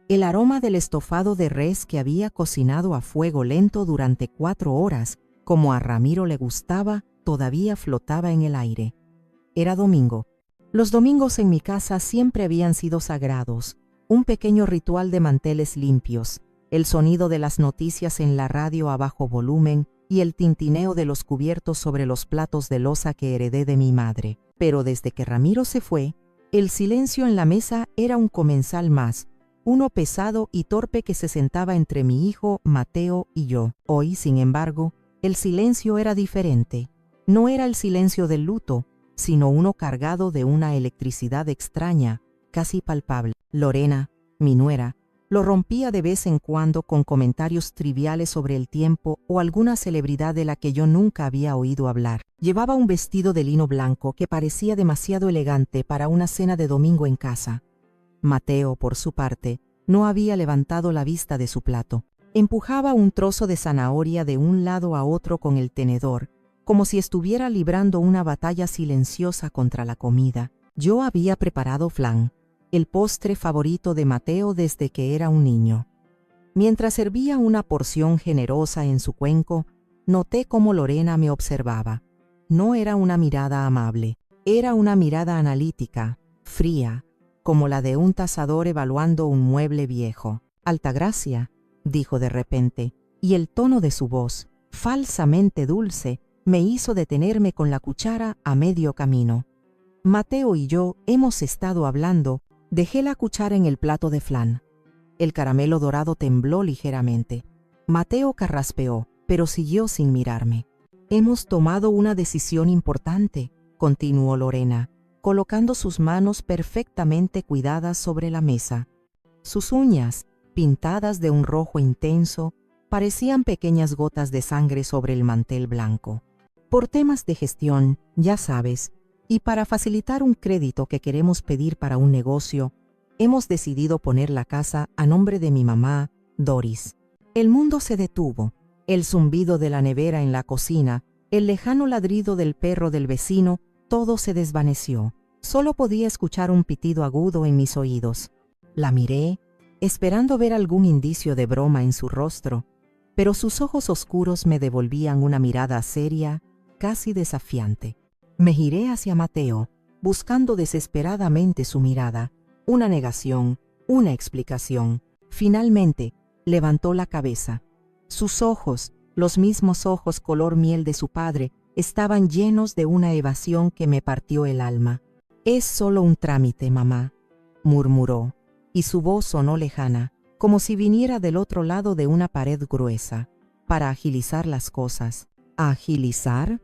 El aroma del estofado de res que había cocinado a fuego lento durante 4 horas, como a Ramiro le gustaba, todavía flotaba en el aire. Era domingo. Los domingos en mi casa siempre habían sido sagrados. Un pequeño ritual de manteles limpios, el sonido de las noticias en la radio a bajo volumen y el tintineo de los cubiertos sobre los platos de loza que heredé de mi madre. Pero desde que Ramiro se fue, el silencio en la mesa era un comensal más, uno pesado y torpe que se sentaba entre mi hijo, Mateo, y yo. Hoy, sin embargo, el silencio era diferente. No era el silencio del luto, sino uno cargado de una electricidad extraña, casi palpable. Lorena, mi nuera, lo rompía de vez en cuando con comentarios triviales sobre el tiempo o alguna celebridad de la que yo nunca había oído hablar. Llevaba un vestido de lino blanco que parecía demasiado elegante para una cena de domingo en casa. Mateo, por su parte, no había levantado la vista de su plato. Empujaba un trozo de zanahoria de un lado a otro con el tenedor, como si estuviera librando una batalla silenciosa contra la comida. Yo había preparado flan, el postre favorito de Mateo desde que era un niño. Mientras servía una porción generosa en su cuenco, noté cómo Lorena me observaba. No era una mirada amable, era una mirada analítica, fría, como la de un tasador evaluando un mueble viejo. «Altagracia», dijo de repente, y el tono de su voz, falsamente dulce, me hizo detenerme con la cuchara a medio camino. Mateo y yo hemos estado hablando. Dejé la cuchara en el plato de flan. El caramelo dorado tembló ligeramente. Mateo carraspeó, pero siguió sin mirarme. «Hemos tomado una decisión importante», continuó Lorena, colocando sus manos perfectamente cuidadas sobre la mesa. Sus uñas, pintadas de un rojo intenso, parecían pequeñas gotas de sangre sobre el mantel blanco. «Por temas de gestión, ya sabes, y para facilitar un crédito que queremos pedir para un negocio, hemos decidido poner la casa a nombre de mi mamá, Doris». El mundo se detuvo. El zumbido de la nevera en la cocina, el lejano ladrido del perro del vecino, todo se desvaneció. Solo podía escuchar un pitido agudo en mis oídos. La miré, esperando ver algún indicio de broma en su rostro, pero sus ojos oscuros me devolvían una mirada seria, casi desafiante. Me giré hacia Mateo, buscando desesperadamente su mirada, una negación, una explicación. Finalmente, levantó la cabeza. Sus ojos, los mismos ojos color miel de su padre, estaban llenos de una evasión que me partió el alma. «Es solo un trámite, mamá», murmuró, y su voz sonó lejana, como si viniera del otro lado de una pared gruesa, «para agilizar las cosas». «¿Agilizar?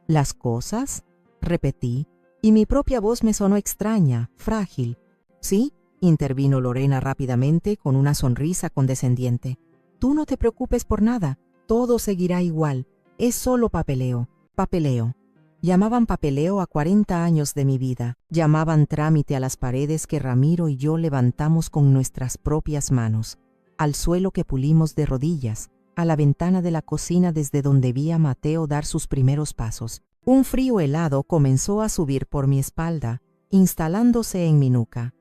¿Las cosas?», repetí, y mi propia voz me sonó extraña, frágil. «Sí», intervino Lorena rápidamente con una sonrisa condescendiente. «Tú no te preocupes por nada, todo seguirá igual, es solo papeleo, papeleo». Llamaban papeleo a 40 años de mi vida, llamaban trámite a las paredes que Ramiro y yo levantamos con nuestras propias manos, al suelo que pulimos de rodillas, a la ventana de la cocina desde donde vi a Mateo dar sus primeros pasos. Un frío helado comenzó a subir por mi espalda, instalándose en mi nuca.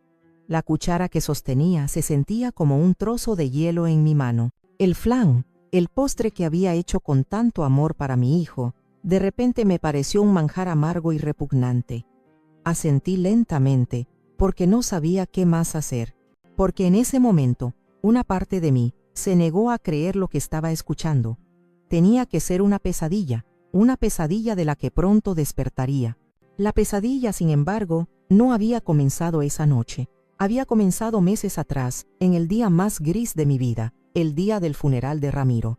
La cuchara que sostenía se sentía como un trozo de hielo en mi mano. El flan, el postre que había hecho con tanto amor para mi hijo, de repente me pareció un manjar amargo y repugnante. Asentí lentamente, porque no sabía qué más hacer, porque en ese momento, una parte de mí se negó a creer lo que estaba escuchando. Tenía que ser una pesadilla de la que pronto despertaría. La pesadilla, sin embargo, no había comenzado esa noche. Había comenzado meses atrás, en el día más gris de mi vida, el día del funeral de Ramiro.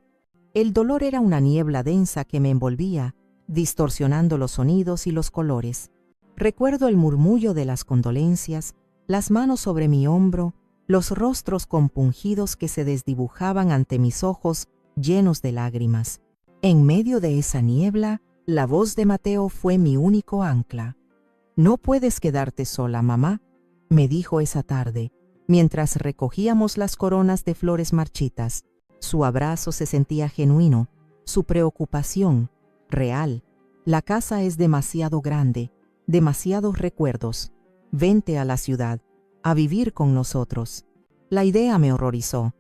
El dolor era una niebla densa que me envolvía, distorsionando los sonidos y los colores. Recuerdo el murmullo de las condolencias, las manos sobre mi hombro, los rostros compungidos que se desdibujaban ante mis ojos llenos de lágrimas. En medio de esa niebla, la voz de Mateo fue mi único ancla. «No puedes quedarte sola, mamá», me dijo esa tarde, mientras recogíamos las coronas de flores marchitas. Su abrazo se sentía genuino, su preocupación, real. «La casa es demasiado grande, demasiados recuerdos. Vente a la ciudad, a vivir con nosotros». La idea me horrorizó.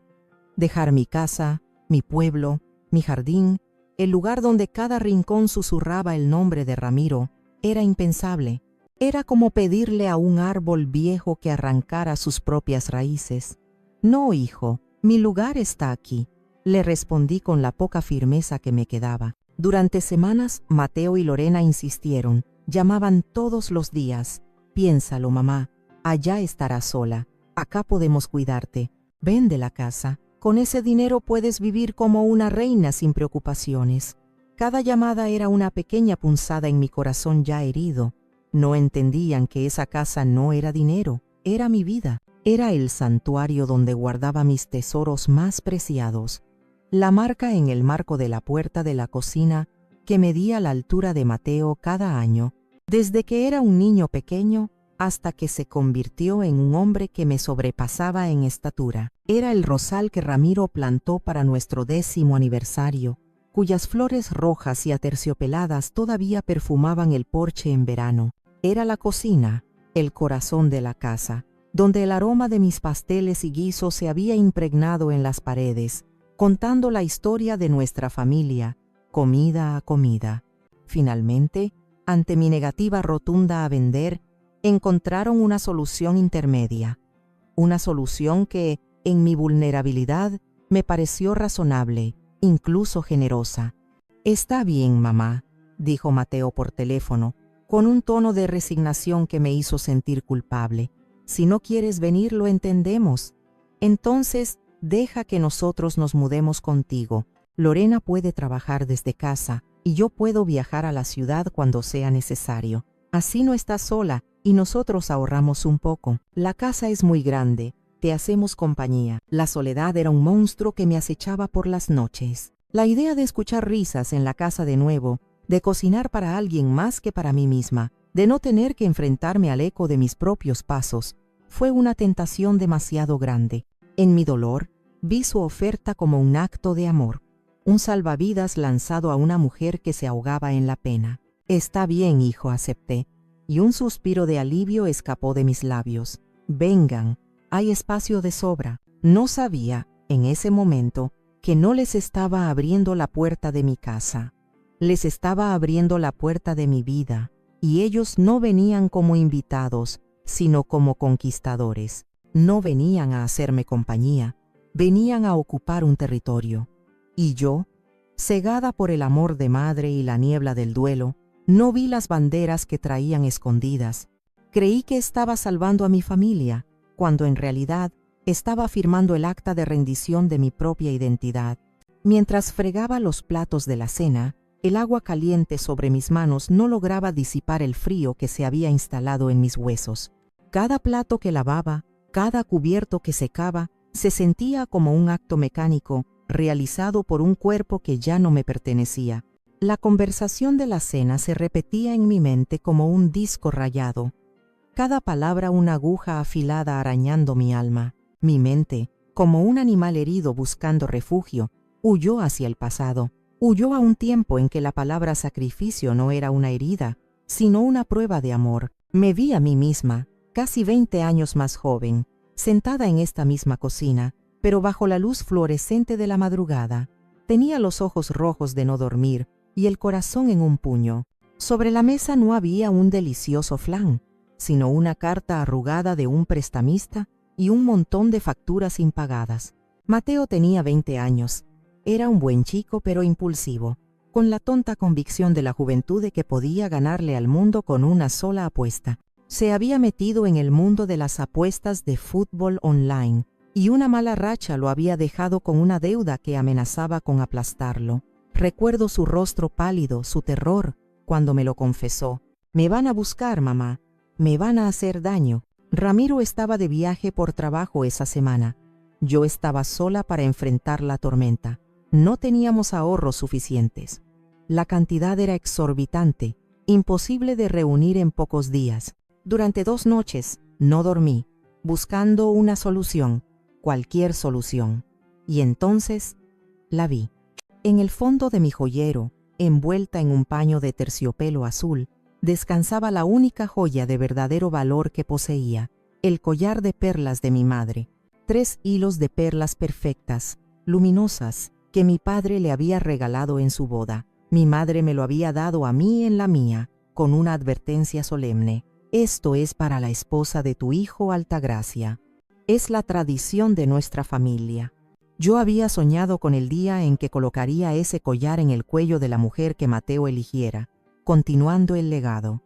Dejar mi casa, mi pueblo, mi jardín, el lugar donde cada rincón susurraba el nombre de Ramiro, era impensable. Era como pedirle a un árbol viejo que arrancara sus propias raíces. No, hijo, mi lugar está aquí, le respondí con la poca firmeza que me quedaba. Durante semanas, Mateo y Lorena insistieron, llamaban todos los días. Piénsalo, mamá, allá estarás sola, acá podemos cuidarte. Vende la casa, con ese dinero puedes vivir como una reina sin preocupaciones. Cada llamada era una pequeña punzada en mi corazón ya herido. No entendían que esa casa no era dinero, era mi vida. Era el santuario donde guardaba mis tesoros más preciados. La marca en el marco de la puerta de la cocina que medía la altura de Mateo cada año, desde que era un niño pequeño hasta que se convirtió en un hombre que me sobrepasaba en estatura. Era el rosal que Ramiro plantó para nuestro 10º aniversario, cuyas flores rojas y aterciopeladas todavía perfumaban el porche en verano. Era la cocina, el corazón de la casa, donde el aroma de mis pasteles y guisos se había impregnado en las paredes, contando la historia de nuestra familia, comida a comida. Finalmente, ante mi negativa rotunda a vender, encontraron una solución intermedia. Una solución que, en mi vulnerabilidad, me pareció razonable, incluso generosa. «Está bien, mamá», dijo Mateo por teléfono, con un tono de resignación que me hizo sentir culpable. «Si no quieres venir, lo entendemos. Entonces, deja que nosotros nos mudemos contigo. Lorena puede trabajar desde casa y yo puedo viajar a la ciudad cuando sea necesario. Así no estás sola y nosotros ahorramos un poco. La casa es muy grande, te hacemos compañía». La soledad era un monstruo que me acechaba por las noches. La idea de escuchar risas en la casa de nuevo, de cocinar para alguien más que para mí misma, de no tener que enfrentarme al eco de mis propios pasos, fue una tentación demasiado grande. En mi dolor, vi su oferta como un acto de amor, un salvavidas lanzado a una mujer que se ahogaba en la pena. «Está bien, hijo», acepté, y un suspiro de alivio escapó de mis labios. «Vengan, hay espacio de sobra». No sabía, en ese momento, que no les estaba abriendo la puerta de mi casa. Les estaba abriendo la puerta de mi vida, y ellos no venían como invitados, sino como conquistadores. No venían a hacerme compañía, venían a ocupar un territorio. Y yo, cegada por el amor de madre y la niebla del duelo, no vi las banderas que traían escondidas. Creí que estaba salvando a mi familia, cuando en realidad estaba firmando el acta de rendición de mi propia identidad. Mientras fregaba los platos de la cena, el agua caliente sobre mis manos no lograba disipar el frío que se había instalado en mis huesos. Cada plato que lavaba, cada cubierto que secaba, se sentía como un acto mecánico realizado por un cuerpo que ya no me pertenecía. La conversación de la cena se repetía en mi mente como un disco rayado, cada palabra una aguja afilada arañando mi alma. Mi mente, como un animal herido buscando refugio, huyó hacia el pasado. Huyó a un tiempo en que la palabra sacrificio no era una herida, sino una prueba de amor. Me vi a mí misma, casi 20 años más joven, sentada en esta misma cocina, pero bajo la luz fluorescente de la madrugada. Tenía los ojos rojos de no dormir y el corazón en un puño. Sobre la mesa no había un delicioso flan, sino una carta arrugada de un prestamista y un montón de facturas impagadas. Mateo tenía 20 años. Era un buen chico pero impulsivo, con la tonta convicción de la juventud de que podía ganarle al mundo con una sola apuesta. Se había metido en el mundo de las apuestas de fútbol online, y una mala racha lo había dejado con una deuda que amenazaba con aplastarlo. Recuerdo su rostro pálido, su terror, cuando me lo confesó. «Me van a buscar, mamá. Me van a hacer daño». Ramiro estaba de viaje por trabajo esa semana. Yo estaba sola para enfrentar la tormenta. No teníamos ahorros suficientes. La cantidad era exorbitante, imposible de reunir en pocos días. Durante 2 noches no dormí, buscando una solución, cualquier solución. Y entonces la vi. En el fondo de mi joyero, envuelta en un paño de terciopelo azul, descansaba la única joya de verdadero valor que poseía, el collar de perlas de mi madre. 3 hilos de perlas perfectas, luminosas, que mi padre le había regalado en su boda. Mi madre me lo había dado a mí en la mía, con una advertencia solemne. Esto es para la esposa de tu hijo Altagracia. Es la tradición de nuestra familia. Yo había soñado con el día en que colocaría ese collar en el cuello de la mujer que Mateo eligiera, continuando el legado.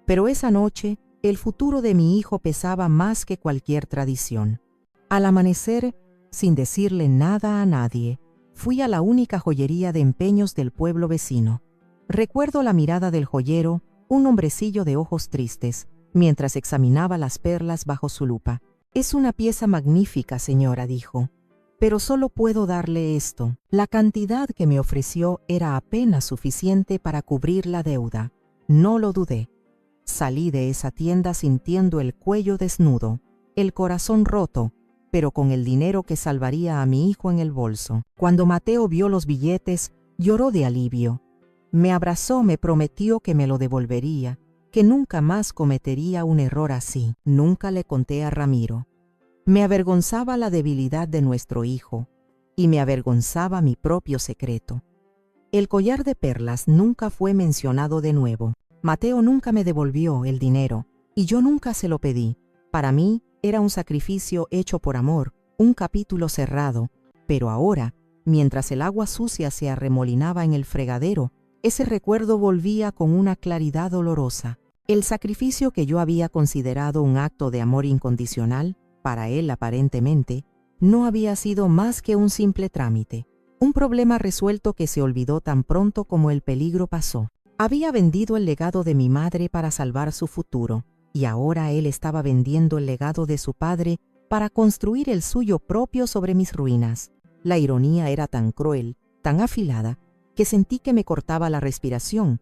Pero esa noche, el futuro de mi hijo pesaba más que cualquier tradición. Al amanecer, sin decirle nada a nadie, fui a la única joyería de empeños del pueblo vecino. Recuerdo la mirada del joyero, un hombrecillo de ojos tristes, mientras examinaba las perlas bajo su lupa. «Es una pieza magnífica, señora», dijo, «pero solo puedo darle esto». La cantidad que me ofreció era apenas suficiente para cubrir la deuda. No lo dudé. Salí de esa tienda sintiendo el cuello desnudo, el corazón roto, pero con el dinero que salvaría a mi hijo en el bolso. Cuando Mateo vio los billetes, lloró de alivio. Me abrazó, me prometió que me lo devolvería, que nunca más cometería un error así. Nunca le conté a Ramiro. Me avergonzaba la debilidad de nuestro hijo, y me avergonzaba mi propio secreto. El collar de perlas nunca fue mencionado de nuevo. Mateo nunca me devolvió el dinero, y yo nunca se lo pedí. Para mí, era un sacrificio hecho por amor, un capítulo cerrado, pero ahora, mientras el agua sucia se arremolinaba en el fregadero, ese recuerdo volvía con una claridad dolorosa. El sacrificio que yo había considerado un acto de amor incondicional, para él aparentemente, no había sido más que un simple trámite, un problema resuelto que se olvidó tan pronto como el peligro pasó. Había vendido el legado de mi madre para salvar su futuro, y ahora él estaba vendiendo el legado de su padre para construir el suyo propio sobre mis ruinas. La ironía era tan cruel, tan afilada, que sentí que me cortaba la respiración.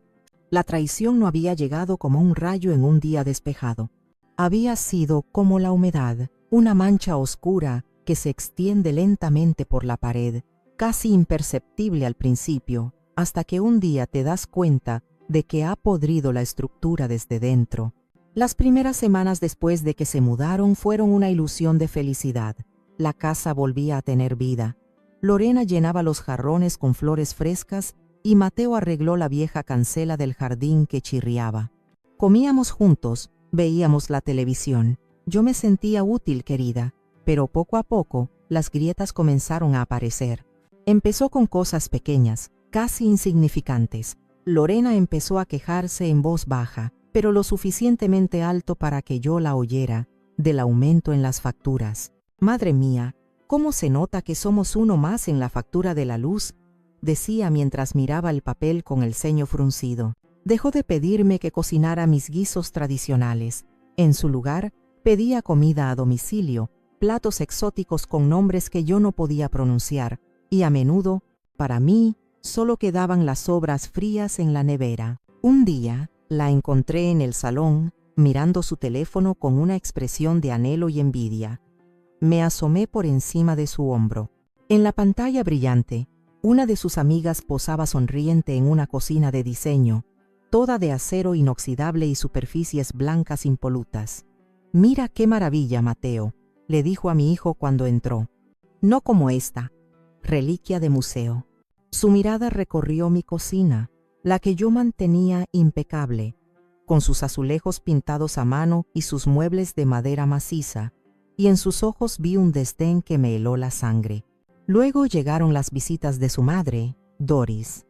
La traición no había llegado como un rayo en un día despejado. Había sido como la humedad, una mancha oscura que se extiende lentamente por la pared, casi imperceptible al principio, hasta que un día te das cuenta de que ha podrido la estructura desde dentro. Las primeras semanas después de que se mudaron fueron una ilusión de felicidad. La casa volvía a tener vida. Lorena llenaba los jarrones con flores frescas y Mateo arregló la vieja cancela del jardín que chirriaba. Comíamos juntos, veíamos la televisión. Yo me sentía útil, querida, pero poco a poco las grietas comenzaron a aparecer. Empezó con cosas pequeñas, casi insignificantes. Lorena empezó a quejarse en voz baja, pero lo suficientemente alto para que yo la oyera, del aumento en las facturas. «Madre mía, ¿cómo se nota que somos uno más en la factura de la luz?», decía mientras miraba el papel con el ceño fruncido. Dejó de pedirme que cocinara mis guisos tradicionales. En su lugar, pedía comida a domicilio, platos exóticos con nombres que yo no podía pronunciar, y a menudo, para mí, solo quedaban las sobras frías en la nevera. Un día, la encontré en el salón, mirando su teléfono con una expresión de anhelo y envidia. Me asomé por encima de su hombro. En la pantalla brillante, una de sus amigas posaba sonriente en una cocina de diseño, toda de acero inoxidable y superficies blancas impolutas. «Mira qué maravilla, Mateo», le dijo a mi hijo cuando entró. «No como esta, reliquia de museo». Su mirada recorrió mi cocina, la que yo mantenía impecable, con sus azulejos pintados a mano y sus muebles de madera maciza, y en sus ojos vi un desdén que me heló la sangre. Luego llegaron las visitas de su madre, Doris.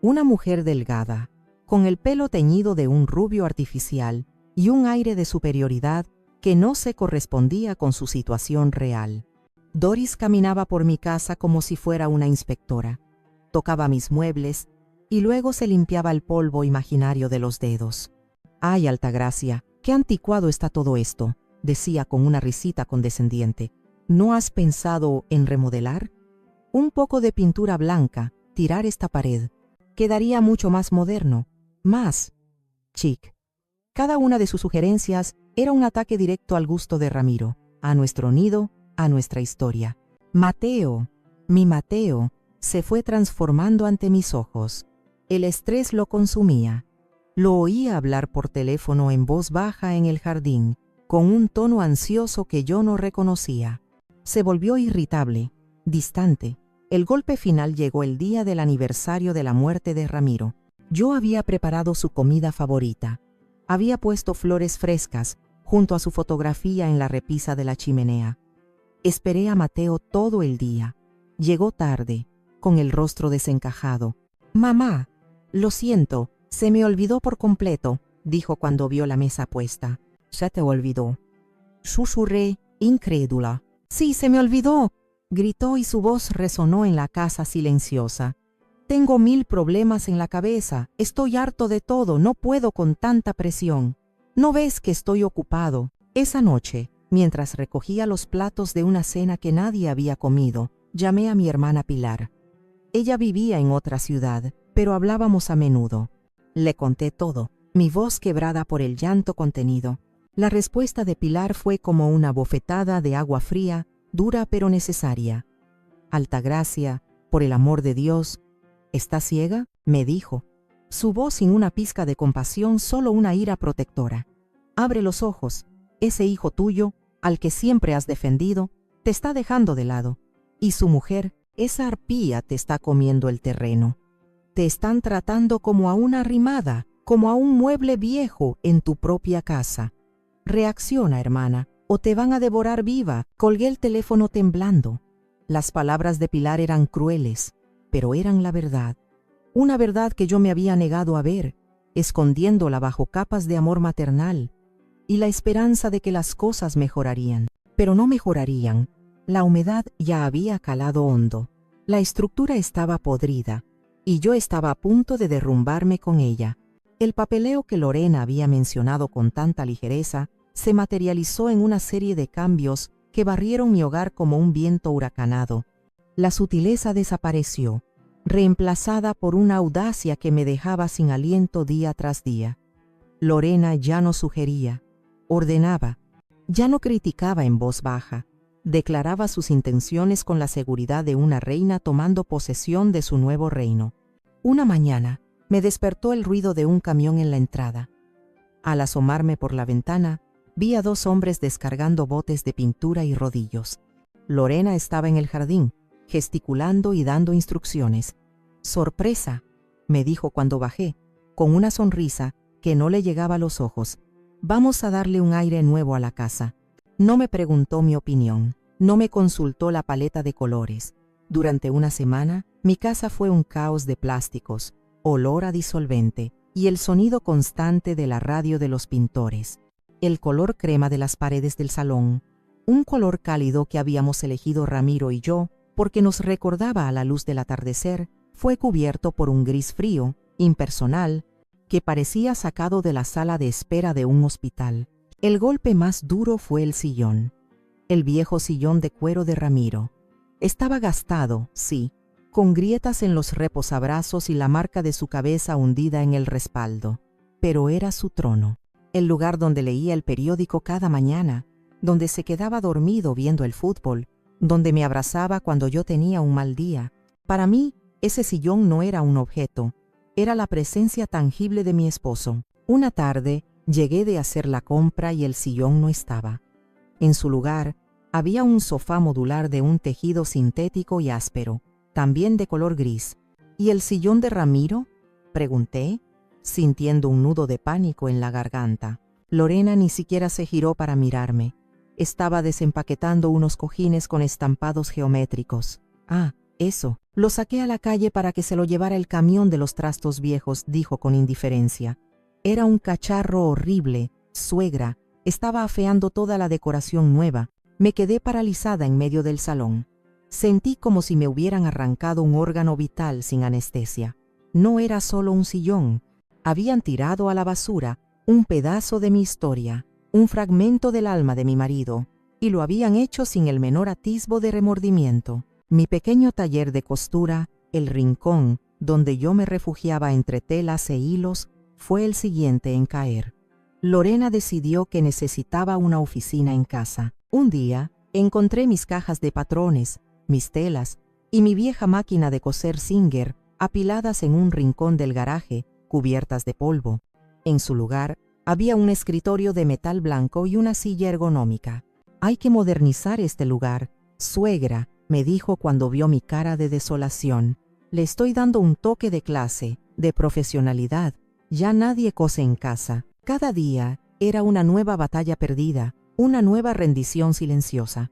Una mujer delgada, con el pelo teñido de un rubio artificial y un aire de superioridad que no se correspondía con su situación real. Doris caminaba por mi casa como si fuera una inspectora. Tocaba mis muebles y luego se limpiaba el polvo imaginario de los dedos. «Ay, Altagracia, qué anticuado está todo esto», decía con una risita condescendiente. «¿No has pensado en remodelar? Un poco de pintura blanca, tirar esta pared. Quedaría mucho más moderno, más chic». Cada una de sus sugerencias era un ataque directo al gusto de Ramiro, a nuestro nido, a nuestra historia. Mateo, mi Mateo, se fue transformando ante mis ojos. El estrés lo consumía. Lo oía hablar por teléfono en voz baja en el jardín, con un tono ansioso que yo no reconocía. Se volvió irritable, distante. El golpe final llegó el día del aniversario de la muerte de Ramiro. Yo había preparado su comida favorita. Había puesto flores frescas junto a su fotografía en la repisa de la chimenea. Esperé a Mateo todo el día. Llegó tarde, con el rostro desencajado. «Mamá, lo siento, se me olvidó por completo», dijo cuando vio la mesa puesta. «¿Se te olvidó?», susurré, incrédula. «Sí, se me olvidó», gritó y su voz resonó en la casa silenciosa. «Tengo 1000 problemas en la cabeza, estoy harto de todo, no puedo con tanta presión. ¿No ves que estoy ocupado?» Esa noche, mientras recogía los platos de una cena que nadie había comido, llamé a mi hermana Pilar. Ella vivía en otra ciudad, pero hablábamos a menudo. Le conté todo, mi voz quebrada por el llanto contenido. La respuesta de Pilar fue como una bofetada de agua fría, dura pero necesaria. «Altagracia, por el amor de Dios, ¿estás ciega?», me dijo. Su voz sin una pizca de compasión, solo una ira protectora. «Abre los ojos, ese hijo tuyo, al que siempre has defendido, te está dejando de lado. Y su mujer, esa arpía, te está comiendo el terreno. Te están tratando como a una arrimada, como a un mueble viejo en tu propia casa. Reacciona, hermana, o te van a devorar viva». Colgué el teléfono temblando. Las palabras de Pilar eran crueles, pero eran la verdad. Una verdad que yo me había negado a ver, escondiéndola bajo capas de amor maternal y la esperanza de que las cosas mejorarían. Pero no mejorarían. La humedad ya había calado hondo. La estructura estaba podrida, y yo estaba a punto de derrumbarme con ella. El papeleo que Lorena había mencionado con tanta ligereza se materializó en una serie de cambios que barrieron mi hogar como un viento huracanado. La sutileza desapareció, reemplazada por una audacia que me dejaba sin aliento día tras día. Lorena ya no sugería, ordenaba, ya no criticaba en voz baja, declaraba sus intenciones con la seguridad de una reina tomando posesión de su nuevo reino. Una mañana me despertó el ruido de un camión en la entrada. Al asomarme por la ventana, vi a 2 hombres descargando botes de pintura y rodillos. Lorena estaba en el jardín, gesticulando y dando instrucciones. «Sorpresa», me dijo cuando bajé, con una sonrisa que no le llegaba a los ojos. «Vamos a darle un aire nuevo a la casa». No me preguntó mi opinión, no me consultó la paleta de colores. Durante una semana, mi casa fue un caos de plásticos, olor a disolvente y el sonido constante de la radio de los pintores. El color crema de las paredes del salón, un color cálido que habíamos elegido Ramiro y yo porque nos recordaba a la luz del atardecer, fue cubierto por un gris frío, impersonal, que parecía sacado de la sala de espera de un hospital. El golpe más duro fue el sillón. El viejo sillón de cuero de Ramiro. Estaba gastado, sí, con grietas en los reposabrazos y la marca de su cabeza hundida en el respaldo. Pero era su trono, el lugar donde leía el periódico cada mañana, donde se quedaba dormido viendo el fútbol, donde me abrazaba cuando yo tenía un mal día. Para mí, ese sillón no era un objeto, era la presencia tangible de mi esposo. Una tarde, llegué de hacer la compra y el sillón no estaba. En su lugar, había un sofá modular de un tejido sintético y áspero, también de color gris. ¿Y el sillón de Ramiro?, pregunté, sintiendo un nudo de pánico en la garganta. Lorena ni siquiera se giró para mirarme. Estaba desempaquetando unos cojines con estampados geométricos. «Ah, eso. Lo saqué a la calle para que se lo llevara el camión de los trastos viejos», dijo con indiferencia. Era un cacharro horrible. Suegra, estaba afeando toda la decoración nueva. Me quedé paralizada en medio del salón. Sentí como si me hubieran arrancado un órgano vital sin anestesia. No era solo un sillón. Habían tirado a la basura un pedazo de mi historia, un fragmento del alma de mi marido, y lo habían hecho sin el menor atisbo de remordimiento. Mi pequeño taller de costura, el rincón donde yo me refugiaba entre telas e hilos, fue el siguiente en caer. Lorena decidió que necesitaba una oficina en casa. Un día, encontré mis cajas de patrones, mis telas y mi vieja máquina de coser Singer apiladas en un rincón del garaje, cubiertas de polvo. En su lugar, había un escritorio de metal blanco y una silla ergonómica. «Hay que modernizar este lugar», Suegra, me dijo cuando vio mi cara de desolación, le estoy dando un toque de clase, de profesionalidad. Ya nadie cose en casa. Cada día era una nueva batalla perdida, una nueva rendición silenciosa.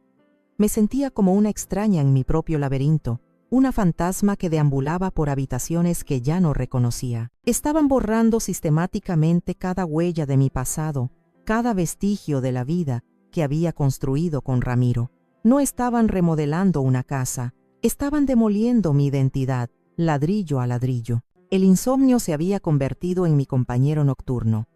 Me sentía como una extraña en mi propio laberinto, una fantasma que deambulaba por habitaciones que ya no reconocía. Estaban borrando sistemáticamente cada huella de mi pasado, cada vestigio de la vida que había construido con Ramiro. No estaban remodelando una casa, estaban demoliendo mi identidad, ladrillo a ladrillo. El insomnio se había convertido en mi compañero nocturno.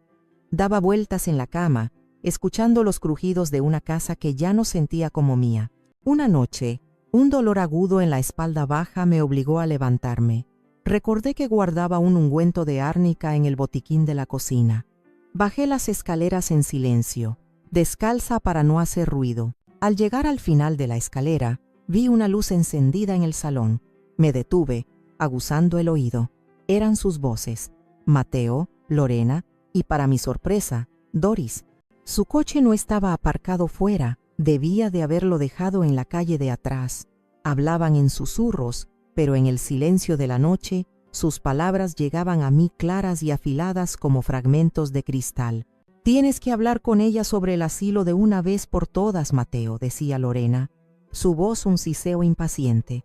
Daba vueltas en la cama, escuchando los crujidos de una casa que ya no sentía como mía. Una noche, un dolor agudo en la espalda baja me obligó a levantarme. Recordé que guardaba un ungüento de árnica en el botiquín de la cocina. Bajé las escaleras en silencio, descalza para no hacer ruido. Al llegar al final de la escalera, vi una luz encendida en el salón. Me detuve, aguzando el oído. Eran sus voces: Mateo, Lorena y, para mi sorpresa, Doris. Su coche no estaba aparcado fuera, debía de haberlo dejado en la calle de atrás. Hablaban en susurros, pero en el silencio de la noche, sus palabras llegaban a mí claras y afiladas como fragmentos de cristal. «Tienes que hablar con ella sobre el asilo de una vez por todas, Mateo», decía Lorena, su voz un siseo impaciente.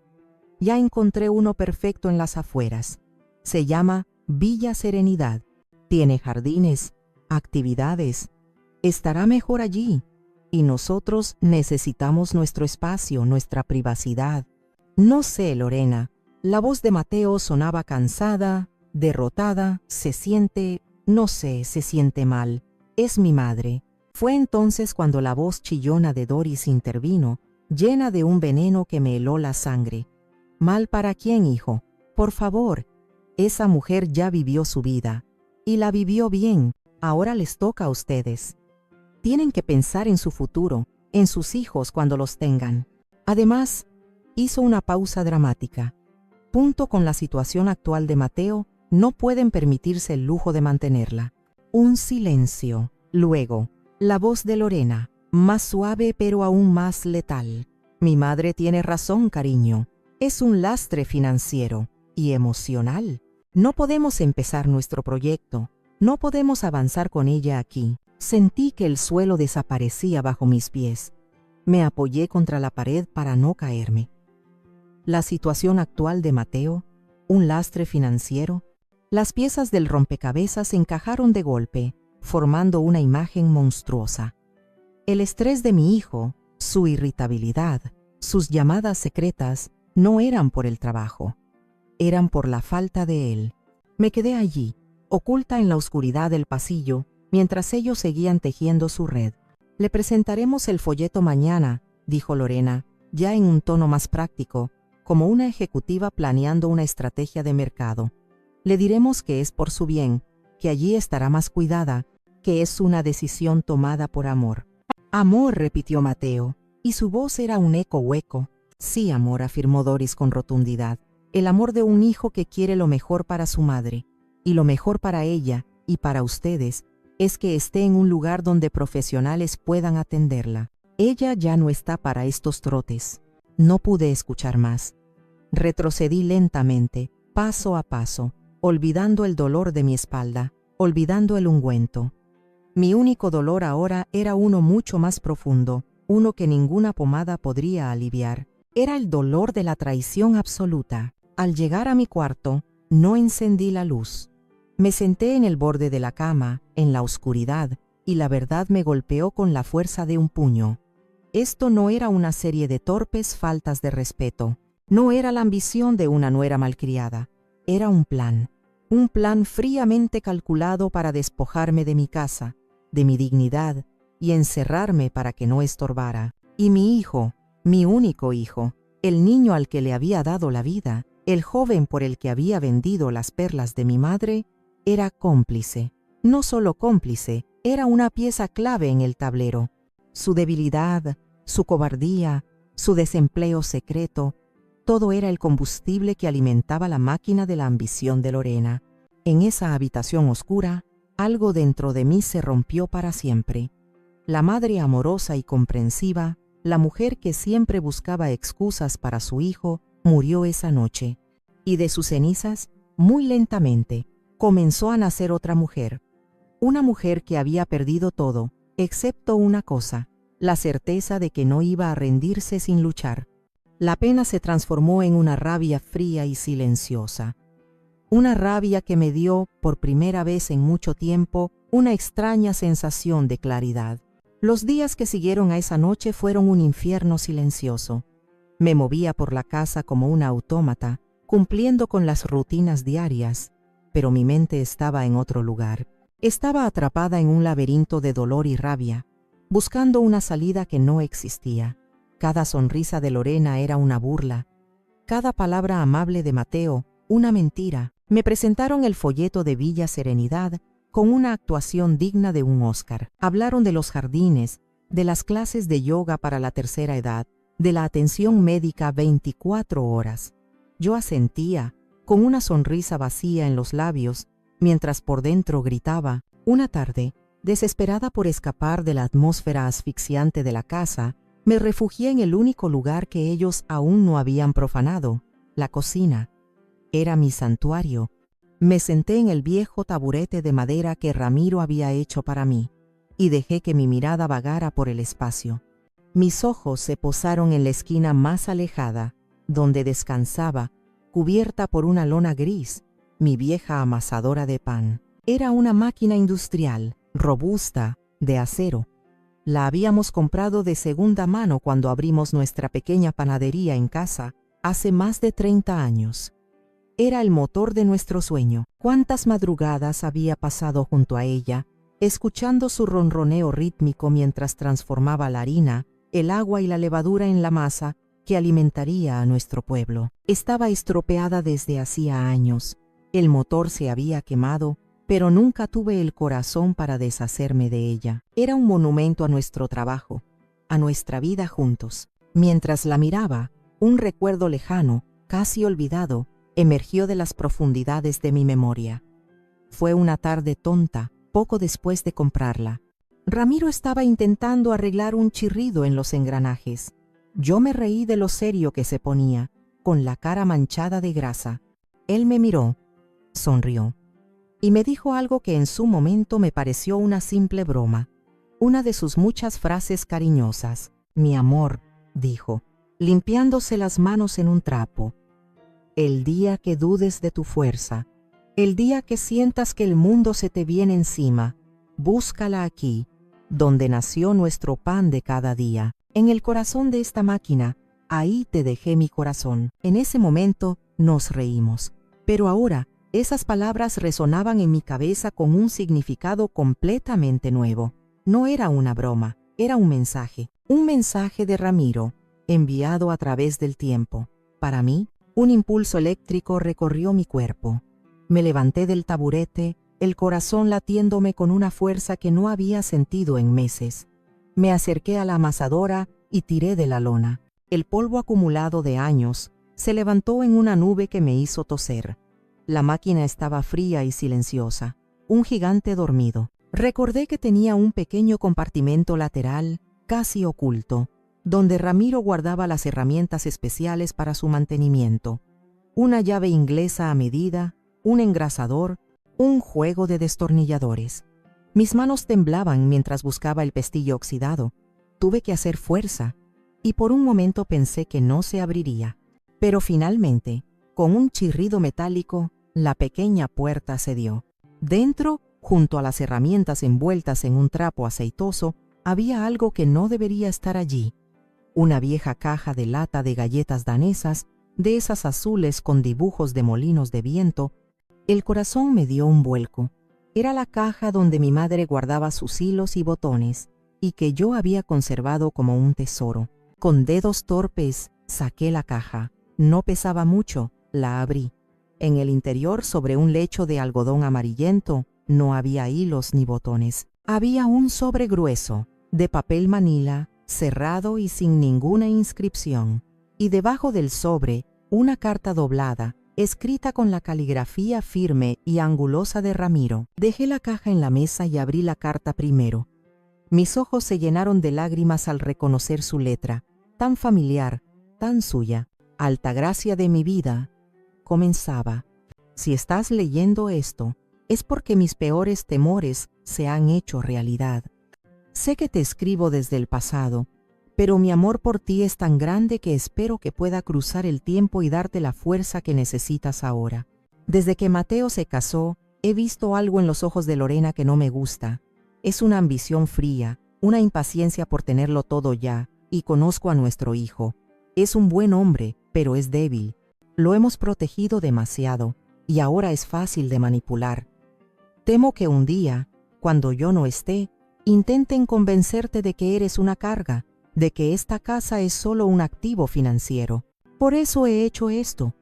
«Ya encontré uno perfecto en las afueras. Se llama Villa Serenidad. Tiene jardines, actividades. Estará mejor allí. Y nosotros necesitamos nuestro espacio, nuestra privacidad». «No sé, Lorena». La voz de Mateo sonaba cansada, derrotada. «Se siente, no sé, se siente mal. Es mi madre». Fue entonces cuando la voz chillona de Doris intervino, llena de un veneno que me heló la sangre. «¿Mal para quién, hijo? Por favor. Esa mujer ya vivió su vida. Y la vivió bien. Ahora les toca a ustedes. Tienen que pensar en su futuro, en sus hijos cuando los tengan». Además, hizo una pausa dramática. Junto con la situación actual de Mateo, no pueden permitirse el lujo de mantenerla. Un silencio. Luego, la voz de Lorena, más suave pero aún más letal. «Mi madre tiene razón, cariño. Es un lastre financiero y emocional. No podemos empezar nuestro proyecto. No podemos avanzar con ella aquí». Sentí que el suelo desaparecía bajo mis pies. Me apoyé contra la pared para no caerme. La situación actual de Mateo, un lastre financiero, las piezas del rompecabezas encajaron de golpe, formando una imagen monstruosa. El estrés de mi hijo, su irritabilidad, sus llamadas secretas, no eran por el trabajo, eran por la falta de él. Me quedé allí, oculta en la oscuridad del pasillo, mientras ellos seguían tejiendo su red. «Le presentaremos el folleto mañana», dijo Lorena, ya en un tono más práctico, como una ejecutiva planeando una estrategia de mercado. «Le diremos que es por su bien, que allí estará más cuidada, que es una decisión tomada por amor». «Amor», repitió Mateo, y su voz era un eco hueco. «Sí, amor», afirmó Doris con rotundidad. «El amor de un hijo que quiere lo mejor para su madre, y lo mejor para ella y para ustedes es que esté en un lugar donde profesionales puedan atenderla. Ella ya no está para estos trotes». No pude escuchar más. Retrocedí lentamente, paso a paso, olvidando el dolor de mi espalda, olvidando el ungüento. Mi único dolor ahora era uno mucho más profundo, uno que ninguna pomada podría aliviar. Era el dolor de la traición absoluta. Al llegar a mi cuarto, no encendí la luz. Me senté en el borde de la cama, en la oscuridad, y la verdad me golpeó con la fuerza de un puño. Esto no era una serie de torpes faltas de respeto. No era la ambición de una nuera malcriada. Era un plan fríamente calculado para despojarme de mi casa, de mi dignidad, y encerrarme para que no estorbara. Y mi hijo, mi único hijo, el niño al que le había dado la vida, el joven por el que había vendido las perlas de mi madre, era cómplice. No solo cómplice, era una pieza clave en el tablero. Su debilidad, su cobardía, su desempleo secreto, todo era el combustible que alimentaba la máquina de la ambición de Lorena. En esa habitación oscura, algo dentro de mí se rompió para siempre. La madre amorosa y comprensiva la mujer que siempre buscaba excusas para su hijo, murió esa noche. Y de sus cenizas, muy lentamente, comenzó a nacer otra mujer. Una mujer que había perdido todo, excepto una cosa, la certeza de que no iba a rendirse sin luchar. La pena se transformó en una rabia fría y silenciosa. Una rabia que me dio, por primera vez en mucho tiempo, una extraña sensación de claridad. Los días que siguieron a esa noche fueron un infierno silencioso. Me movía por la casa como una autómata, cumpliendo con las rutinas diarias, pero mi mente estaba en otro lugar. Estaba atrapada en un laberinto de dolor y rabia, buscando una salida que no existía. Cada sonrisa de Lorena era una burla, cada palabra amable de Mateo, una mentira. Me presentaron el folleto de Villa Serenidad con una actuación digna de un Oscar. Hablaron de los jardines, de las clases de yoga para la tercera edad, de la atención médica 24 horas. Yo asentía, con una sonrisa vacía en los labios, mientras por dentro gritaba. Una tarde, desesperada por escapar de la atmósfera asfixiante de la casa, me refugié en el único lugar que ellos aún no habían profanado, la cocina. Era mi santuario. Me senté en el viejo taburete de madera que Ramiro había hecho para mí, y dejé que mi mirada vagara por el espacio. Mis ojos se posaron en la esquina más alejada, donde descansaba, cubierta por una lona gris, mi vieja amasadora de pan. Era una máquina industrial, robusta, de acero. La habíamos comprado de segunda mano cuando abrimos nuestra pequeña panadería en casa, hace más de 30 años. Era el motor de nuestro sueño. Cuántas madrugadas había pasado junto a ella, escuchando su ronroneo rítmico mientras transformaba la harina, el agua y la levadura en la masa que alimentaría a nuestro pueblo. Estaba estropeada desde hacía años. El motor se había quemado, pero nunca tuve el corazón para deshacerme de ella. Era un monumento a nuestro trabajo, a nuestra vida juntos. Mientras la miraba, un recuerdo lejano, casi olvidado, emergió de las profundidades de mi memoria. Fue una tarde tonta, poco después de comprarla. Ramiro estaba intentando arreglar un chirrido en los engranajes. Yo me reí de lo serio que se ponía, con la cara manchada de grasa. Él me miró, sonrió, y me dijo algo que en su momento me pareció una simple broma, una de sus muchas frases cariñosas. Mi amor, dijo, limpiándose las manos en un trapo. El día que dudes de tu fuerza, el día que sientas que el mundo se te viene encima, búscala aquí, donde nació nuestro pan de cada día. En el corazón de esta máquina, ahí te dejé mi corazón. En ese momento nos reímos, pero ahora esas palabras resonaban en mi cabeza con un significado completamente nuevo. No era una broma, era un mensaje de Ramiro, enviado a través del tiempo. Para mí, un impulso eléctrico recorrió mi cuerpo. Me levanté del taburete, el corazón latiéndome con una fuerza que no había sentido en meses. Me acerqué a la amasadora y tiré de la lona. El polvo acumulado de años se levantó en una nube que me hizo toser. La máquina estaba fría y silenciosa, un gigante dormido. Recordé que tenía un pequeño compartimento lateral, casi oculto, donde Ramiro guardaba las herramientas especiales para su mantenimiento. Una llave inglesa a medida, un engrasador, un juego de destornilladores. Mis manos temblaban mientras buscaba el pestillo oxidado. Tuve que hacer fuerza, y por un momento pensé que no se abriría. Pero finalmente, con un chirrido metálico, la pequeña puerta cedió. Dentro, junto a las herramientas envueltas en un trapo aceitoso, había algo que no debería estar allí. Una vieja caja de lata de galletas danesas, de esas azules con dibujos de molinos de viento. El corazón me dio un vuelco. Era la caja donde mi madre guardaba sus hilos y botones, y que yo había conservado como un tesoro. Con dedos torpes, saqué la caja. No pesaba mucho, la abrí. En el interior, sobre un lecho de algodón amarillento, no había hilos ni botones. Había un sobre grueso, de papel manila, cerrado y sin ninguna inscripción. Y debajo del sobre, una carta doblada, escrita con la caligrafía firme y angulosa de Ramiro. Dejé la caja en la mesa y abrí la carta primero. Mis ojos se llenaron de lágrimas al reconocer su letra, tan familiar, tan suya. Altagracia de mi vida, comenzaba. Si estás leyendo esto, es porque mis peores temores se han hecho realidad. Sé que te escribo desde el pasado, pero mi amor por ti es tan grande que espero que pueda cruzar el tiempo y darte la fuerza que necesitas ahora. Desde que Mateo se casó, he visto algo en los ojos de Lorena que no me gusta. Es una ambición fría, una impaciencia por tenerlo todo ya, y conozco a nuestro hijo. Es un buen hombre, pero es débil. Lo hemos protegido demasiado, y ahora es fácil de manipular. Temo que un día, cuando yo no esté, intenten convencerte de que eres una carga, de que esta casa es solo un activo financiero. Por eso he hecho esto.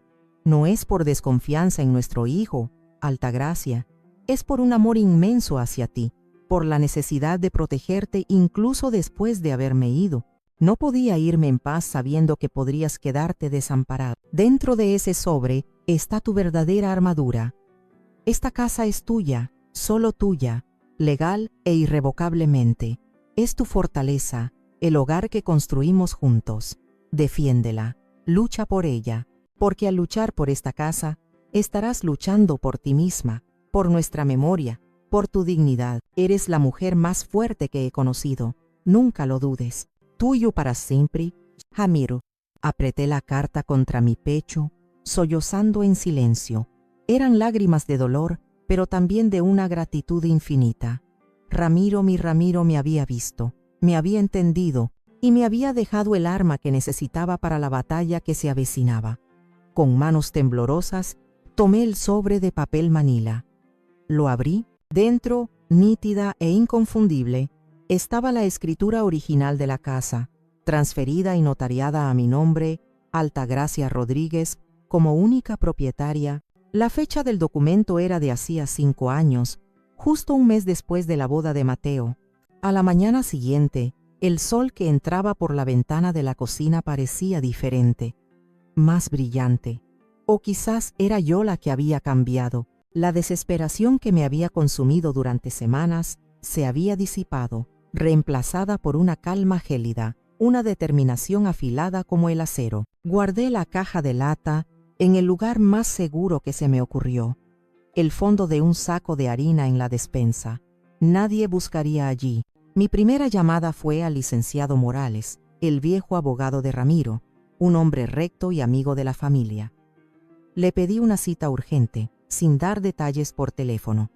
No es por desconfianza en nuestro hijo, Altagracia, es por un amor inmenso hacia ti, por la necesidad de protegerte incluso después de haberme ido. No podía irme en paz sabiendo que podrías quedarte desamparado. Dentro de ese sobre está tu verdadera armadura. Esta casa es tuya, solo tuya, legal e irrevocablemente. Es tu fortaleza, el hogar que construimos juntos. Defiéndela, lucha por ella, porque al luchar por esta casa, estarás luchando por ti misma, por nuestra memoria, por tu dignidad. Eres la mujer más fuerte que he conocido, nunca lo dudes. Tuyo para siempre, Ramiro. Apreté la carta contra mi pecho, sollozando en silencio. Eran lágrimas de dolor, pero también de una gratitud infinita. Ramiro, mi Ramiro me había visto, me había entendido y me había dejado el arma que necesitaba para la batalla que se avecinaba. Con manos temblorosas, tomé el sobre de papel manila. Lo abrí. Dentro, nítida e inconfundible, estaba la escritura original de la casa, transferida y notariada a mi nombre, Altagracia Rodríguez, como única propietaria. La fecha del documento era de hacía 5 años, justo un mes después de la boda de Mateo. A la mañana siguiente, el sol que entraba por la ventana de la cocina parecía diferente, más brillante. O quizás era yo la que había cambiado. La desesperación que me había consumido durante semanas se había disipado, reemplazada por una calma gélida, una determinación afilada como el acero. Guardé la caja de lata en el lugar más seguro que se me ocurrió, el fondo de un saco de harina en la despensa. Nadie buscaría allí. Mi primera llamada fue al licenciado Morales, el viejo abogado de Ramiro, un hombre recto y amigo de la familia. Le pedí una cita urgente, sin dar detalles por teléfono.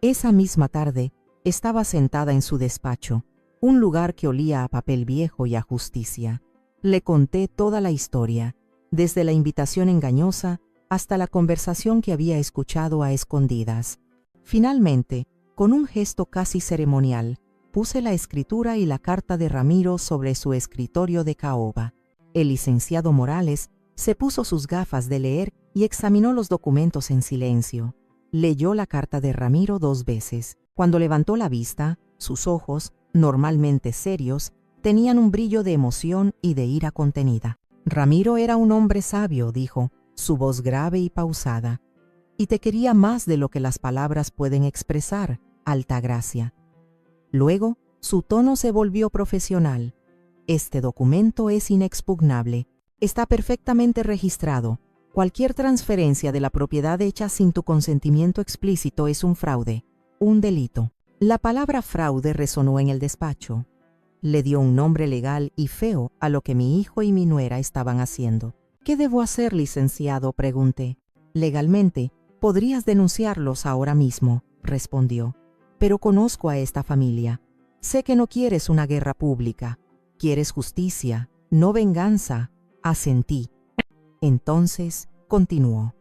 Esa misma tarde, estaba sentada en su despacho, un lugar que olía a papel viejo y a justicia. Le conté toda la historia, desde la invitación engañosa hasta la conversación que había escuchado a escondidas. Finalmente, con un gesto casi ceremonial, puse la escritura y la carta de Ramiro sobre su escritorio de caoba. El licenciado Morales se puso sus gafas de leer y examinó los documentos en silencio. Leyó la carta de Ramiro 2 veces. Cuando levantó la vista, sus ojos, normalmente serios, tenían un brillo de emoción y de ira contenida. Ramiro era un hombre sabio, dijo, su voz grave y pausada. Y te quería más de lo que las palabras pueden expresar, Altagracia. Luego, su tono se volvió profesional. Este documento es inexpugnable. Está perfectamente registrado. Cualquier transferencia de la propiedad hecha sin tu consentimiento explícito es un fraude, un delito. La palabra fraude resonó en el despacho. Le dio un nombre legal y feo a lo que mi hijo y mi nuera estaban haciendo. ¿Qué debo hacer, licenciado?, pregunté. Legalmente, podrías denunciarlos ahora mismo, respondió. Pero conozco a esta familia. Sé que no quieres una guerra pública. Quieres justicia, no venganza. Asentí. Entonces, continuó,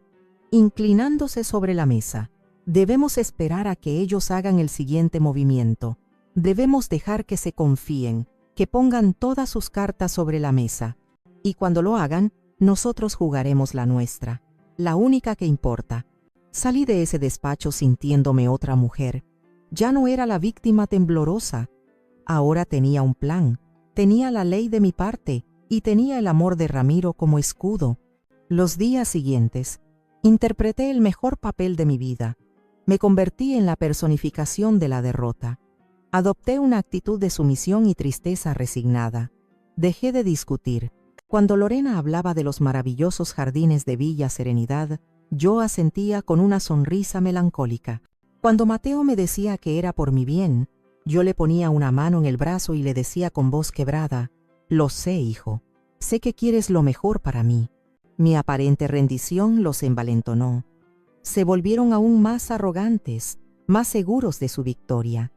inclinándose sobre la mesa. Debemos esperar a que ellos hagan el siguiente movimiento. Debemos dejar que se confíen, que pongan todas sus cartas sobre la mesa. Y cuando lo hagan, nosotros jugaremos la nuestra, la única que importa. Salí de ese despacho sintiéndome otra mujer. Ya no era la víctima temblorosa. Ahora tenía un plan, tenía la ley de mi parte y tenía el amor de Ramiro como escudo. Los días siguientes, interpreté el mejor papel de mi vida. Me convertí en la personificación de la derrota. Adopté una actitud de sumisión y tristeza resignada. Dejé de discutir. Cuando Lorena hablaba de los maravillosos jardines de Villa Serenidad, yo asentía con una sonrisa melancólica. Cuando Mateo me decía que era por mi bien, yo le ponía una mano en el brazo y le decía con voz quebrada: «Lo sé, hijo. Sé que quieres lo mejor para mí». Mi aparente rendición los envalentonó. Se volvieron aún más arrogantes, más seguros de su victoria.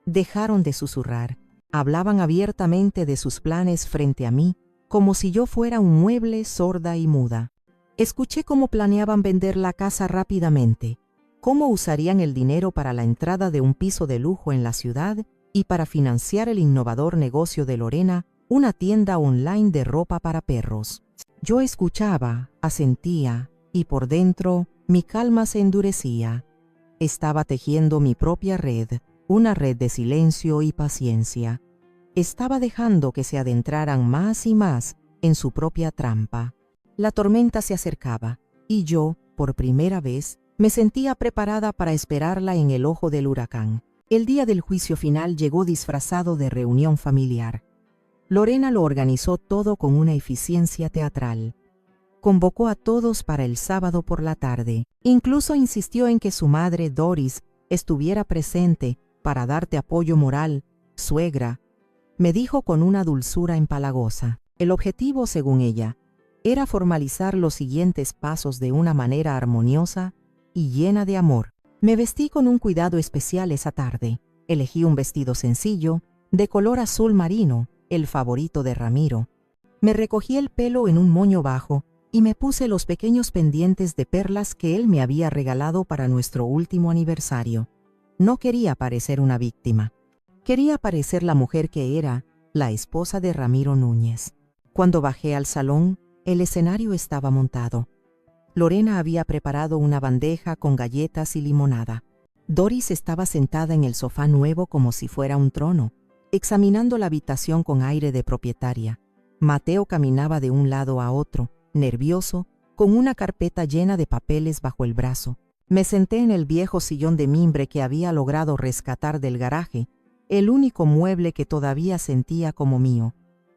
Dejaron de susurrar. Hablaban abiertamente de sus planes frente a mí, como si yo fuera un mueble, sorda y muda. Escuché cómo planeaban vender la casa rápidamente, cómo usarían el dinero para la entrada de un piso de lujo en la ciudad y para financiar el innovador negocio de Lorena, una tienda online de ropa para perros. Yo escuchaba, asentía, y por dentro mi calma se endurecía. Estaba tejiendo mi propia red, una red de silencio y paciencia. Estaba dejando que se adentraran más y más en su propia trampa. La tormenta se acercaba, y yo, por primera vez, me sentía preparada para esperarla en el ojo del huracán. El día del juicio final llegó disfrazado de reunión familiar. Lorena lo organizó todo con una eficiencia teatral. Convocó a todos para el sábado por la tarde. Incluso insistió en que su madre, Doris, estuviera presente para darte apoyo moral. «Suegra», me dijo con una dulzura empalagosa. El objetivo, según ella, era formalizar los siguientes pasos de una manera armoniosa y llena de amor. Me vestí con un cuidado especial esa tarde. Elegí un vestido sencillo, de color azul marino, el favorito de Ramiro. Me recogí el pelo en un moño bajo y me puse los pequeños pendientes de perlas que él me había regalado para nuestro último aniversario. No quería parecer una víctima. Quería parecer la mujer que era, la esposa de Ramiro Núñez. Cuando bajé al salón, el escenario estaba montado. Lorena había preparado una bandeja con galletas y limonada. Doris estaba sentada en el sofá nuevo como si fuera un trono, examinando la habitación con aire de propietaria. Mateo caminaba de un lado a otro, nervioso, con una carpeta llena de papeles bajo el brazo. Me senté en el viejo sillón de mimbre que había logrado rescatar del garaje, el único mueble que todavía sentía como mío.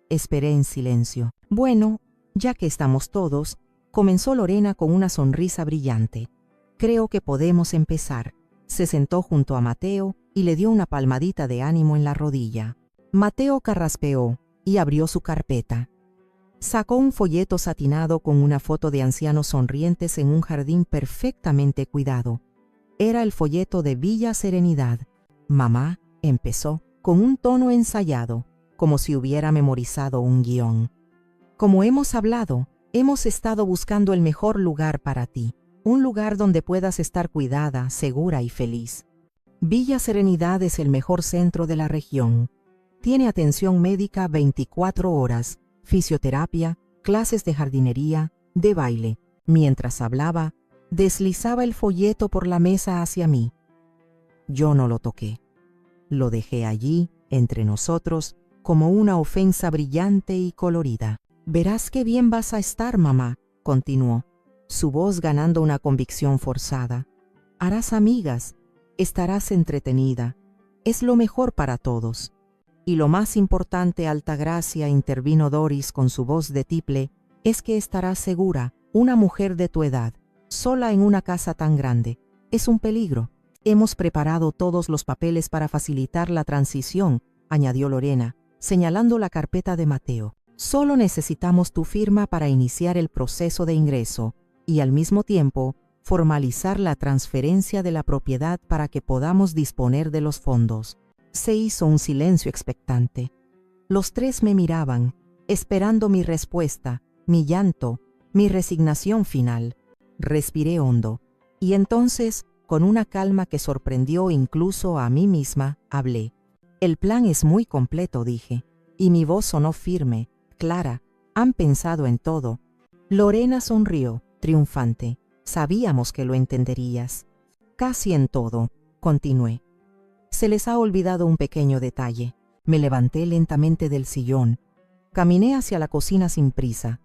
Esperé en silencio. «Bueno, ya que estamos todos», comenzó Lorena con una sonrisa brillante. «Creo que podemos empezar». Se sentó junto a Mateo y le dio una palmadita de ánimo en la rodilla. Mateo carraspeó y abrió su carpeta. Sacó un folleto satinado con una foto de ancianos sonrientes en un jardín perfectamente cuidado. Era el folleto de Villa Serenidad. «Mamá», empezó, con un tono ensayado, como si hubiera memorizado un guión. «Como hemos hablado, hemos estado buscando el mejor lugar para ti, un lugar donde puedas estar cuidada, segura y feliz. Villa Serenidad es el mejor centro de la región. Tiene atención médica 24 horas, fisioterapia, clases de jardinería, de baile». Mientras hablaba, deslizaba el folleto por la mesa hacia mí. Yo no lo toqué. Lo dejé allí, entre nosotros, como una ofensa brillante y colorida. «Verás qué bien vas a estar, mamá», continuó, su voz ganando una convicción forzada. «Harás amigas, estarás entretenida. Es lo mejor para todos. Y lo más importante, Altagracia», intervino Doris con su voz de tiple, «es que estarás segura, una mujer de tu edad, sola en una casa tan grande. Es un peligro. Hemos preparado todos los papeles para facilitar la transición», añadió Lorena, señalando la carpeta de Mateo. «Solo necesitamos tu firma para iniciar el proceso de ingreso y al mismo tiempo formalizar la transferencia de la propiedad para que podamos disponer de los fondos». Se hizo un silencio expectante. Los tres me miraban, esperando mi respuesta, mi llanto, mi resignación final. Respiré hondo, y entonces, con una calma que sorprendió incluso a mí misma, hablé. «El plan es muy completo», dije, y mi voz sonó firme, clara. «Han pensado en todo». Lorena sonrió, triunfante. «Sabíamos que lo entenderías». «Casi en todo», continué. «Se les ha olvidado un pequeño detalle». Me levanté lentamente del sillón. Caminé hacia la cocina sin prisa.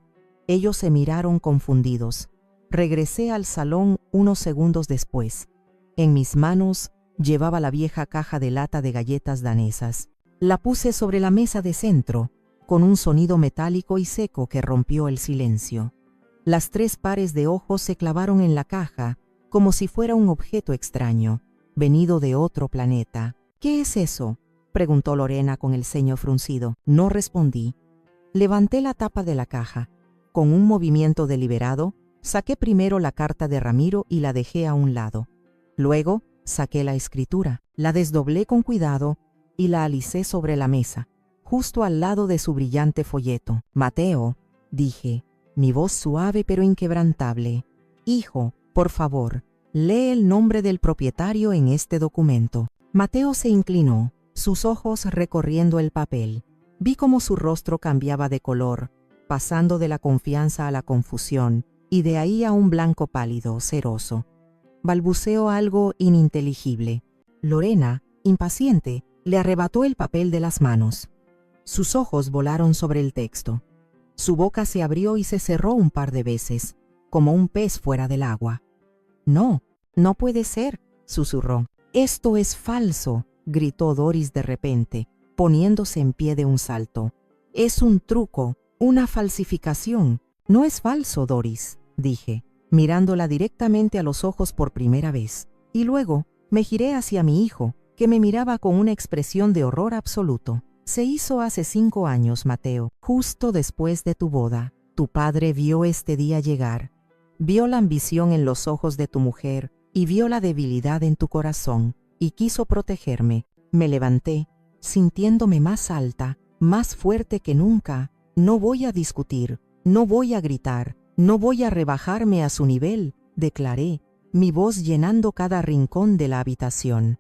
Ellos se miraron confundidos. Regresé al salón unos segundos después. En mis manos Llevaba la vieja caja de lata de galletas danesas. La puse sobre la mesa de centro, con un sonido metálico y seco que rompió el silencio. Las 3 pares de ojos se clavaron en la caja, como si fuera un objeto extraño, venido de otro planeta. «¿Qué es eso?», preguntó Lorena con el ceño fruncido. No respondí. Levanté la tapa de la caja. Con un movimiento deliberado, saqué primero la carta de Ramiro y la dejé a un lado. Luego, saqué la escritura, la desdoblé con cuidado y la alicé sobre la mesa, justo al lado de su brillante folleto. «Mateo», dije, mi voz suave pero inquebrantable. «Hijo, por favor, lee el nombre del propietario en este documento». Mateo se inclinó, sus ojos recorriendo el papel. Vi cómo su rostro cambiaba de color, pasando de la confianza a la confusión, y de ahí a un blanco pálido, ceroso. Balbuceó algo ininteligible. Lorena, impaciente, le arrebató el papel de las manos. Sus ojos volaron sobre el texto. Su boca se abrió y se cerró un par de veces, como un pez fuera del agua. «No, no puede ser», susurró. «Esto es falso», gritó Doris de repente, poniéndose en pie de un salto. «Es un truco, una falsificación». «No es falso, Doris», dije, mirándola directamente a los ojos por primera vez. Y luego me giré hacia mi hijo, que me miraba con una expresión de horror absoluto. «Se hizo hace 5 años, Mateo, justo después de tu boda. Tu padre vio este día llegar. Vio la ambición en los ojos de tu mujer y vio la debilidad en tu corazón, y quiso protegerme. Me levanté, sintiéndome más alta, más fuerte que nunca. No voy a discutir, no voy a gritar, no voy a rebajarme a su nivel», declaré, mi voz llenando cada rincón de la habitación.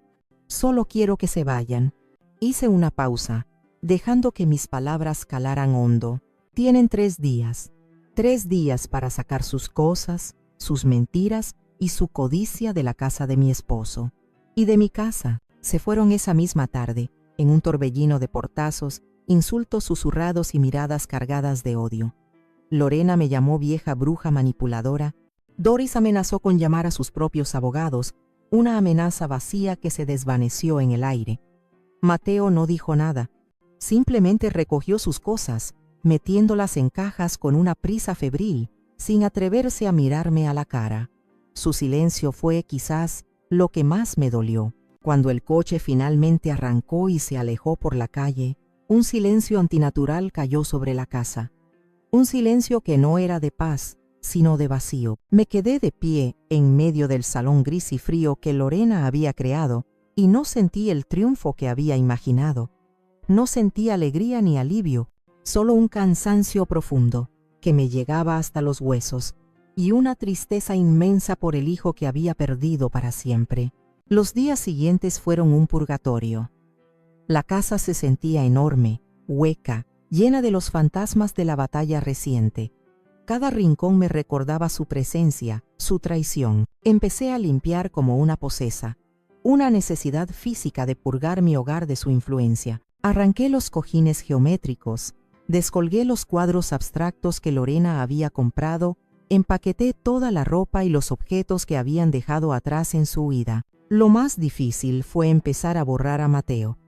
«Solo quiero que se vayan». Hice una pausa, dejando que mis palabras calaran hondo. «Tienen 3 días. 3 días para sacar sus cosas, sus mentiras y su codicia de la casa de mi esposo. Y de mi casa. Se fueron esa misma tarde, en un torbellino de portazos, insultos susurrados y miradas cargadas de odio. Lorena me llamó vieja bruja manipuladora. Doris amenazó con llamar a sus propios abogados, una amenaza vacía que se desvaneció en el aire. Mateo no dijo nada. Simplemente recogió sus cosas, metiéndolas en cajas con una prisa febril, sin atreverse a mirarme a la cara. Su silencio fue, quizás, lo que más me dolió. Cuando el coche finalmente arrancó y se alejó por la calle, un silencio antinatural cayó sobre la casa. Un silencio que no era de paz, sino de vacío. Me quedé de pie en medio del salón gris y frío que Lorena había creado, y no sentí el triunfo que había imaginado. No sentí alegría ni alivio, solo un cansancio profundo, que me llegaba hasta los huesos, y una tristeza inmensa por el hijo que había perdido para siempre. Los días siguientes fueron un purgatorio. La casa se sentía enorme, hueca, llena de los fantasmas de la batalla reciente. Cada rincón me recordaba su presencia, su traición. Empecé a limpiar como una posesa, una necesidad física de purgar mi hogar de su influencia. Arranqué los cojines geométricos, descolgué los cuadros abstractos que Lorena había comprado, empaqueté toda la ropa y los objetos que habían dejado atrás en su huida. Lo más difícil fue empezar a borrar a Mateo.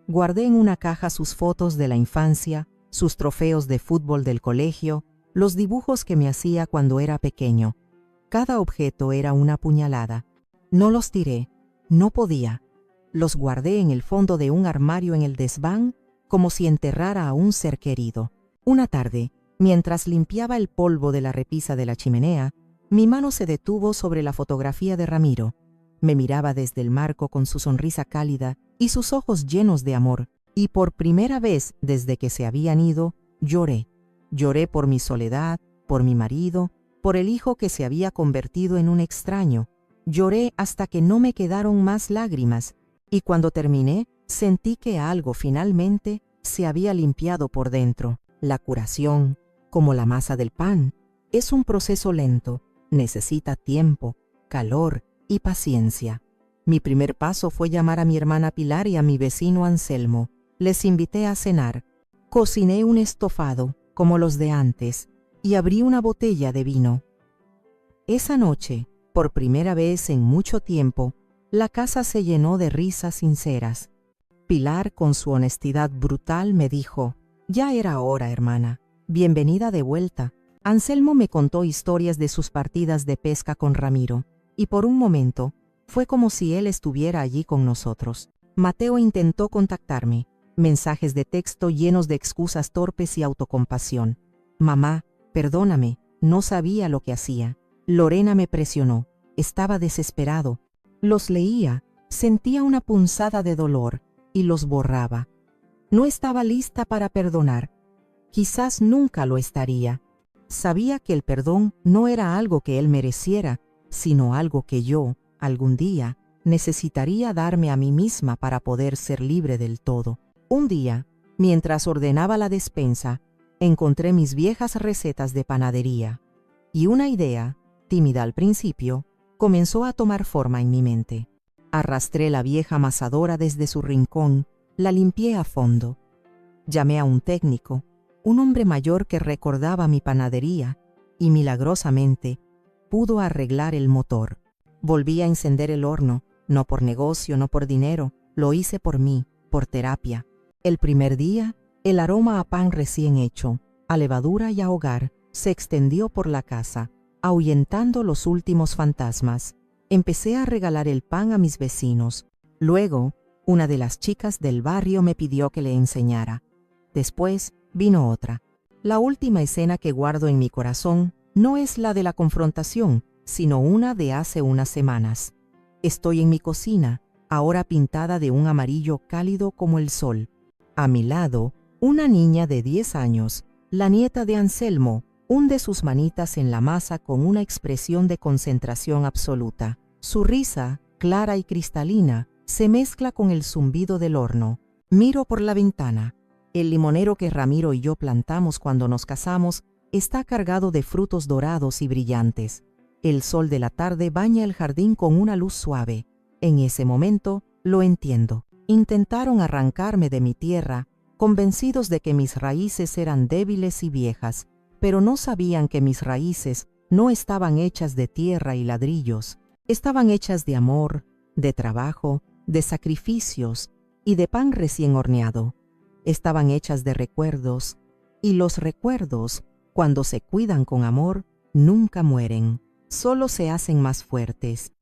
Guardé en una caja sus fotos de la infancia, sus trofeos de fútbol del colegio, los dibujos que me hacía cuando era pequeño. Cada objeto era una puñalada. No los tiré, no podía. Los guardé en el fondo de un armario en el desván, como si enterrara a un ser querido. Una tarde, mientras limpiaba el polvo de la repisa de la chimenea, mi mano se detuvo sobre la fotografía de Ramiro. Me miraba desde el marco con su sonrisa cálida y sus ojos llenos de amor, y por primera vez desde que se habían ido, lloré. Lloré por mi soledad, por mi marido, por el hijo que se había convertido en un extraño. Lloré hasta que no me quedaron más lágrimas, y cuando terminé, sentí que algo finalmente se había limpiado por dentro. La curación, como la masa del pan, es un proceso lento, necesita tiempo, calor y paciencia. Mi primer paso fue llamar a mi hermana Pilar y a mi vecino Anselmo. Les invité a cenar. Cociné un estofado, como los de antes, y abrí una botella de vino. Esa noche, por primera vez en mucho tiempo, La casa se llenó de risas sinceras. Pilar, con su honestidad brutal, me dijo: «Ya era hora, hermana. Bienvenida de vuelta». Anselmo me contó historias de sus partidas de pesca con Ramiro, y por un momento fue como si él estuviera allí con nosotros. Mateo intentó contactarme, mensajes de texto llenos de excusas torpes y autocompasión. «Mamá, perdóname, no sabía lo que hacía». Lorena me presionó, estaba desesperado. Los leía, sentía una punzada de dolor y los borraba. No estaba lista para perdonar. Quizás nunca lo estaría. Sabía que el perdón no era algo que él mereciera, sino algo que yo, algún día, necesitaría darme a mí misma para poder ser libre del todo. Un día, mientras ordenaba la despensa, encontré mis viejas recetas de panadería, y una idea, tímida al principio, comenzó a tomar forma en mi mente. Arrastré la vieja amasadora desde su rincón, la limpié a fondo. Llamé a un técnico, un hombre mayor que recordaba mi panadería, y milagrosamente pudo arreglar el motor. Volví a encender el horno, no por negocio, no por dinero, lo hice por mí, por terapia. El primer día, el aroma a pan recién hecho, a levadura y a hogar, se extendió por la casa, ahuyentando los últimos fantasmas. Empecé a regalar el pan a mis vecinos. Luego, una de las chicas del barrio me pidió que le enseñara. Después vino otra. La última escena que guardo en mi corazón no es la de la confrontación, sino una de hace unas semanas. Estoy en mi cocina, ahora pintada de un amarillo cálido como el sol. A mi lado, una niña de 10 años, la nieta de Anselmo, hunde sus manitas en la masa con una expresión de concentración absoluta. Su risa, clara y cristalina, se mezcla con el zumbido del horno. Miro por la ventana. El limonero que Ramiro y yo plantamos cuando nos casamos está cargado de frutos dorados y brillantes. El sol de la tarde baña el jardín con una luz suave. En ese momento, lo entiendo. Intentaron arrancarme de mi tierra, convencidos de que mis raíces eran débiles y viejas, pero no sabían que mis raíces no estaban hechas de tierra y ladrillos. Estaban hechas de amor, de trabajo, de sacrificios y de pan recién horneado. Estaban hechas de recuerdos, y los recuerdos, cuando se cuidan con amor, nunca mueren, solo se hacen más fuertes.